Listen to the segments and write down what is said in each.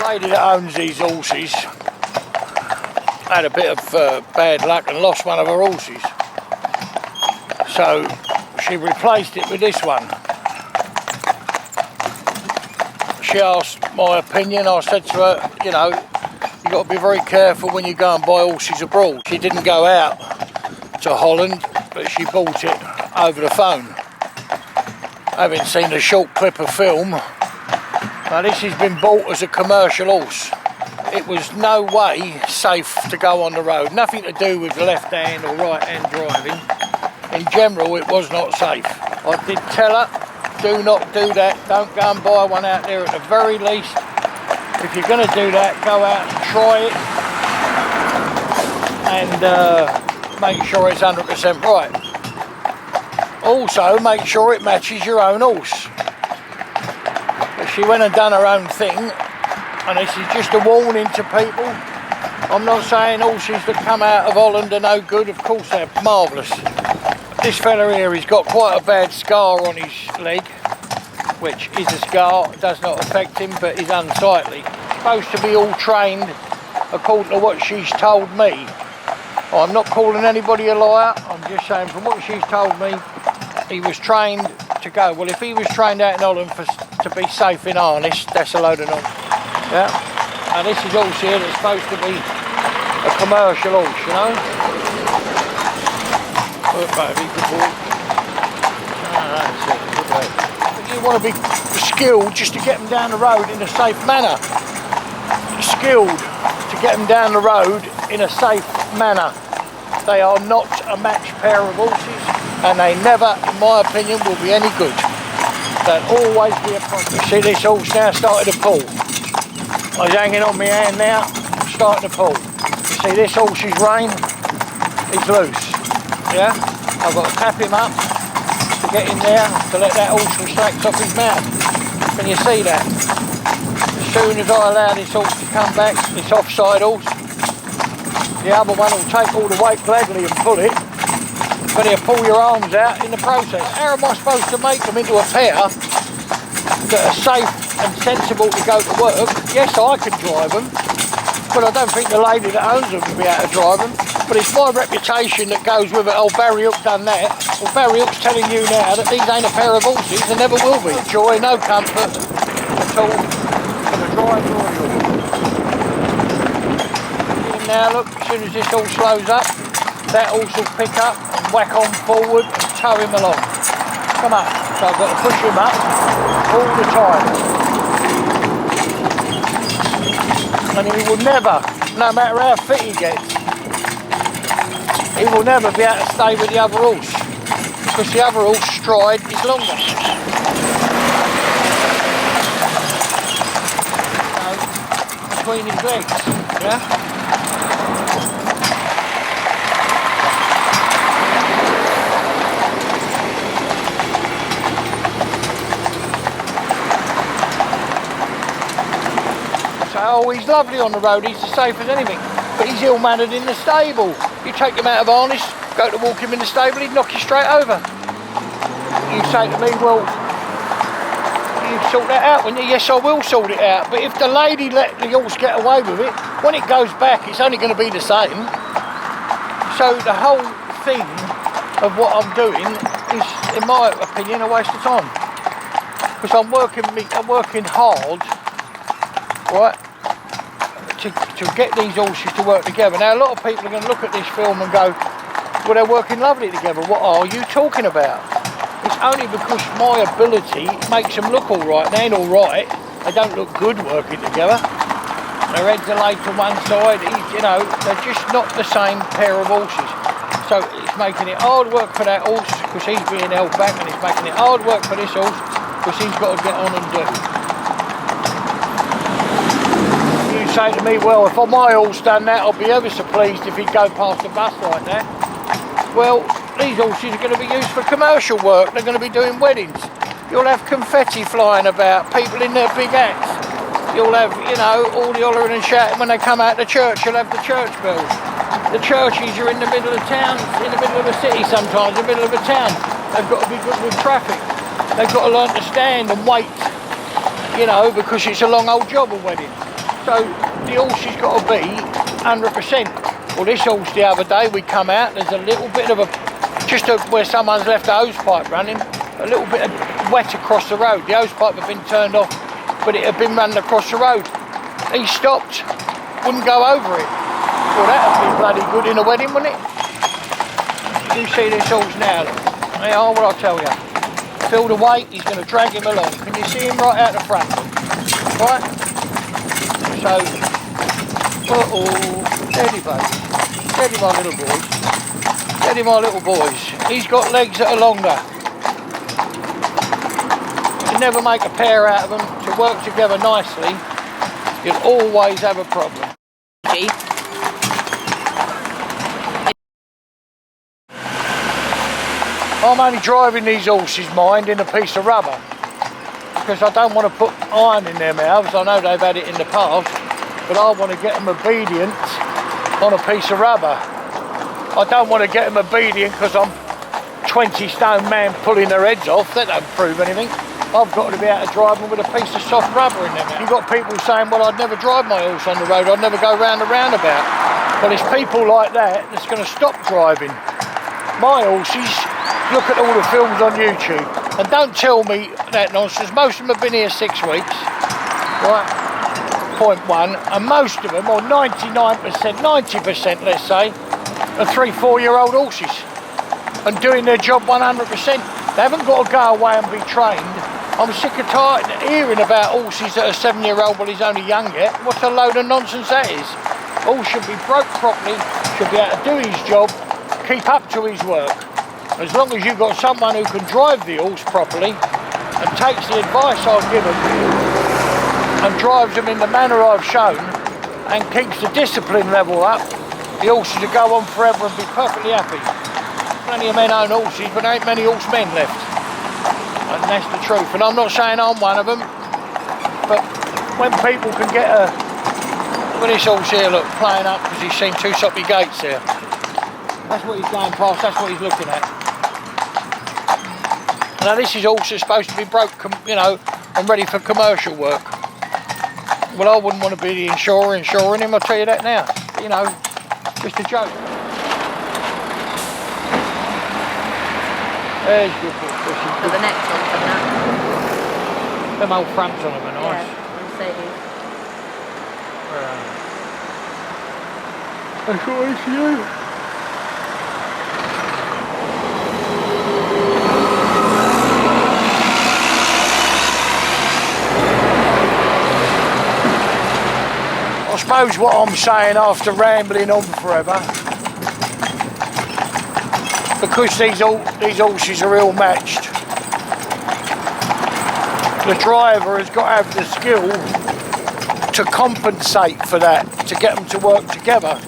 lady that owns these horses had a bit of bad luck and lost one of her horses. So she replaced it with this one. She asked my opinion. I said to her, you know, you've got to be very careful when you go and buy horses abroad. She didn't go out to Holland, but she bought it over the phone. Having seen a short clip of film, now this has been bought as a commercial horse. It was no way safe to go on the road. Nothing to do with left hand or right hand driving. In general, it was not safe. I did tell her, do not do that. Don't go and buy one out there at the very least. If you're going to do that, go out and try it and make sure it's 100% right. Also, make sure it matches your own horse. But she went and done her own thing, and this is just a warning to people. I'm not saying horses that come out of Holland are no good. Of course they're marvellous. This fella here, he's got quite a bad scar on his leg, which is a scar. It does not affect him, but is unsightly. Supposed to be all trained according to what she's told me. I'm not calling anybody a liar. I'm just saying from what she's told me, he was trained to go. Well, if he was trained out in Holland to be safe in harness, that's a load of nonsense. Yeah. And this is horse here that's supposed to be a commercial horse, you know. Look, baby, good boy. That's it. Good boy. But you want to be skilled just to get them down the road in a safe manner. Skilled to get them down the road in a safe manner. They are not a matched pair of horses, and they never, in my opinion, will be any good. They'll always be a problem. You see this horse now started to pull. I was hanging on my hand now, starting to pull. You see this horse's rein is loose. Yeah? I've got to tap him up to get in there to let that horse retract off his mouth. Can you see that? As soon as I allow this horse to come back, this offside horse, the other one will take all the weight gladly and pull it, but he'll pull your arms out in the process. How am I supposed to make them into a pair that are safe and sensible to go to work? Yes, I can drive them, but I don't think the lady that owns them will be able to drive them. But it's my reputation that goes with it. Oh, Barry Hook done that. Well, Barry Hook's telling you now that these ain't a pair of horses and never will be. Joy, no comfort at all for the driver or you. Now look, as soon as this all slows up, that horse will pick up and whack on forward and tow him along. Come up. So I've got to push him up all the time. And he will never, no matter how fit he gets, he will never be able to stay with the other horse, because the other horse stride is longer. So, between his legs, yeah? Oh, he's lovely on the road, he's as safe as anything, but he's ill-mannered in the stable. You take him out of harness, go to walk him in the stable, he'd knock you straight over. You say to me, well, you sort that out, wouldn't you? Yes, I will sort it out, but if the lady let the horse get away with it, when it goes back, it's only going to be the same. So the whole thing of what I'm doing is, in my opinion, a waste of time. Because I'm working hard, right, to get these horses to work together. Now a lot of people are going to look at this film and go, well, they're working lovely together. What are you talking about? It's only because my ability makes them look alright. They ain't alright, they don't look good working together. Their heads are laid to one side, you know, they're just not the same pair of horses. So it's making it hard work for that horse because he's being held back, and it's making it hard work for this horse because he's got to get on and do. Say to me, well, if my horse done that, I'd be ever so pleased if he'd go past the bus like that. Well, these horses are going to be used for commercial work. They're going to be doing weddings. You'll have confetti flying about, people in their big hats. You'll have, you know, all the hollering and shouting when they come out to church. You'll have the church bells. The churches are in the middle of town, in the middle of a city sometimes, in the middle of a town. They've got to be good with traffic. They've got to learn to stand and wait, you know, because it's a long old job, a wedding. So the horse has got to be 100%. Well, this horse the other day we come out, there's a little bit of where someone's left the hose pipe running, a little bit of wet across the road. The hose pipe had been turned off, but it had been running across the road. He stopped, wouldn't go over it. Well, that'd be bloody good in a wedding, wouldn't it? You see this horse now, look. Hey, oh, what I tell you. Feel the weight, he's going to drag him along. Can you see him right out the front? Right? So, steady, baby. Steady, my little boys. Steady, my little boys. He's got legs that are longer. You never make a pair out of them to work together nicely. You'll always have a problem. I'm only driving these horses, mind, in a piece of rubber because I don't want to put iron in their mouths. I know they've had it in the past, but I want to get them obedient on a piece of rubber. I don't want to get them obedient because I'm 20 stone man pulling their heads off. That don't prove anything. I've got to be able to drive them with a piece of soft rubber in their mouth. You've got people saying, well, I'd never drive my horse on the road, I'd never go round the roundabout. Well, it's people like that that's going to stop driving. My horses, look at all the films on YouTube, and don't tell me that nonsense. Most of them have been here 6 weeks, right? Point one, and most of them, or 99%, 90%, let's say, are 3-4-year-old horses and doing their job 100%. They haven't got to go away and be trained. I'm sick of tired hearing about horses that are 7-year-old, well, he's only young yet. What a load of nonsense that is. Horse should be broke properly, should be able to do his job, keep up to his work. As long as you've got someone who can drive the horse properly and takes the advice I've given and drives them in the manner I've shown and keeps the discipline level up, the horses will go on forever and be perfectly happy. Plenty of men own horses, but there ain't many horsemen left. And that's the truth. And I'm not saying I'm one of them, but when people can get a... Look at this horse here, look, playing up because he's seen 2 soppy gates there. That's what he's going past, that's what he's looking at. Now this is also supposed to be broke, you know, and ready for commercial work. Well, I wouldn't want to be the insurer insuring him, I'll tell you that now. You know, just a joke. There's good pushing. So the next one coming out. Them old fronts on them are nice. Yeah, Mercedes. That's what I see. I suppose what I'm saying after rambling on forever, because these horses are ill matched, the driver has got to have the skill to compensate for that, to get them to work together.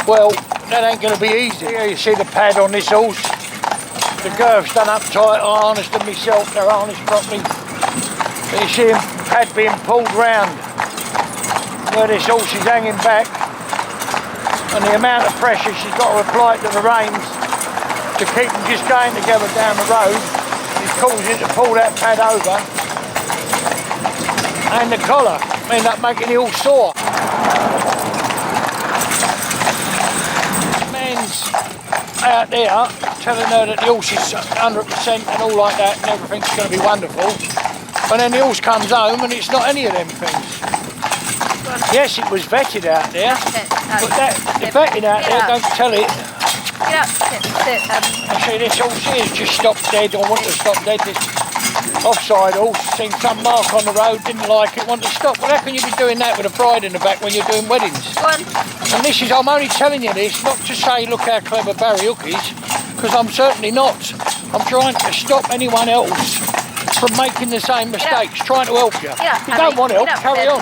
Well, that ain't going to be easy. Here you see the pad on this horse, the girth's done up tight, I harnessed them myself, they're harnessed properly. But you see them pad being pulled round where this horse is hanging back, and the amount of pressure she's got to apply to the reins to keep them just going together down the road is causing to pull that pad over, and the collar end up making it all sore. Man's out there telling her that the horse is 100% and all like that and everything's going to be wonderful, but then the horse comes home and it's not any of them things. Yes, it was vetted out there, but the vetting out there don't tell it. Get up, sit. I see this horse here just stopped dead, or wanted to stop dead. This offside horse, seen some mark on the road, didn't like it, wanted to stop. Well, how can you be doing that with a bride in the back when you're doing weddings? Go on. And this is, I'm only telling you this, not to say look how clever Barry Hook is, because I'm certainly not. I'm trying to stop anyone else from making the same mistakes, trying to help you. If you don't want help, carry on.